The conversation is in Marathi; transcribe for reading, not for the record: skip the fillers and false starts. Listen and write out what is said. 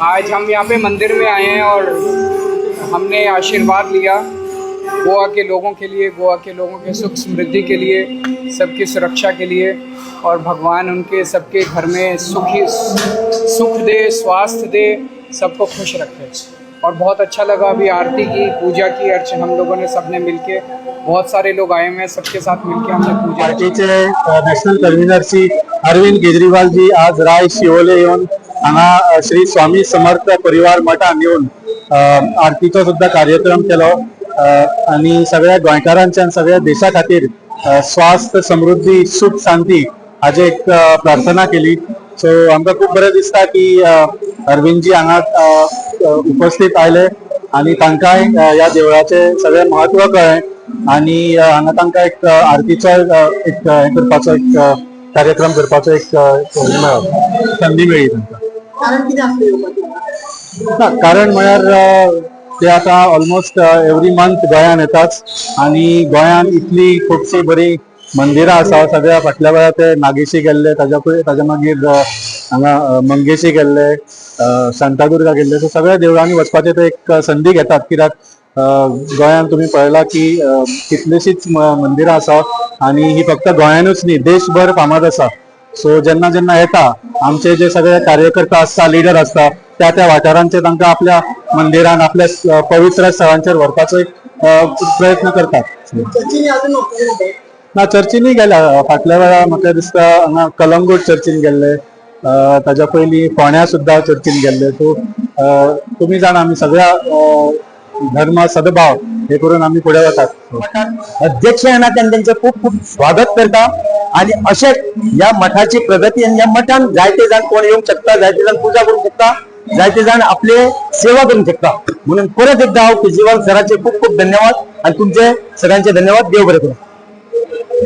आज हम यहाँ पे मंदिर में आए हैं और हमने आशीर्वाद लिया गोवा के लोगों के लिए, गोवा के लोगों के सुख समृद्धि के लिए, सबकी सुरक्षा के लिए, और भगवान उनके सबके घर में सुख दे, स्वास्थ्य दे, सबको खुश रखे। और बहुत अच्छा लगा, अभी आरती की, पूजा की, अर्चना हम लोगों ने सबने मिलके, बहुत सारे लोग आए हुए हैं, सबके साथ मिलके हमने पूजा की। पार्टीचे नॅशनल कन्व्हिनर श्री अरविंद केजरीवाल जी आज राय शिवोले येऊन हांगा श्री स्वामी समर्थ परिवार मठान येऊन आरतीचो सुद्धा कार्यक्रम केलो आणि सगळ्या गोंयकारांच्या सगळ्या देशा खातीर स्वास्थ्य समृद्धी सुख शांती हाजी एक प्रार्थना केली। सो आमकां खूप बरें दिसता की अरविंद जी हांगा उपस्थित आयले आणि तांकांय ह्या देवळाचे सगळे महत्व कळ्ळें आणि हांगा तांकां एक आरतीचो एक करपाचो एक कार्यक्रम करपाचो एक संधी मेळ्ळी तांकां। कारण म्हळ्यार ते आता ऑलमोस्ट एवरी मंथ गोंयान येतात आणि गोंयान इतली खूबशी बरी मंदिरां आसा। सगळ्या फाटल्या वेळार ते नागेशी गेल्ले, ताज्या मागीर हांगा मंगेशी गेल्ले, शांतादुर्गा गेल्ले। सो सगळ्या देवळांनी वचपाचे ते एक संधी घेतात, कित्याक गोंयान तुम्ही पळयला की कितलीशीच मंदिरां आसा आणि ही फक्त गोंयानूच न्ही, देशभर फामाद आसा। सो जेन्ना जेन्ना येता आमचे जे सगळे कार्यकर्ता असता, लिडर असता, त्या वाठारांचे तांकां आपल्या मंदिरान, आपल्या पवित्र स्थळांचेर व्हरपाचो एक प्रयत्न करतात। ना चर्चींनी गेल्या, फाटल्या वेळार म्हाका दिसता हांगा कलंगूट चर्चीन गेल्ले, ताज्या पयलीं फोंड्या सुद्धा चर्चीन गेल्ले। सो तुम्ही जाणा आमी सगळ्या धर्म सद्भाव हे करून आम्ही पुढे वतात। अध्यक्ष ह्या नात्यान त्यांचं खूप खूप स्वागत करता आणि अशे या मठाची प्रगती आणि या मठान जायते जाण कोण येऊ शकता, जायते जाण पूजा करू शकता, जायते जाण आपले सेवा करू शकता। म्हणून परत एकदा केजरीवाल सरांचे खूप खूप धन्यवाद आणि तुमचे सगळ्यांचे धन्यवाद। देव बरें करूं।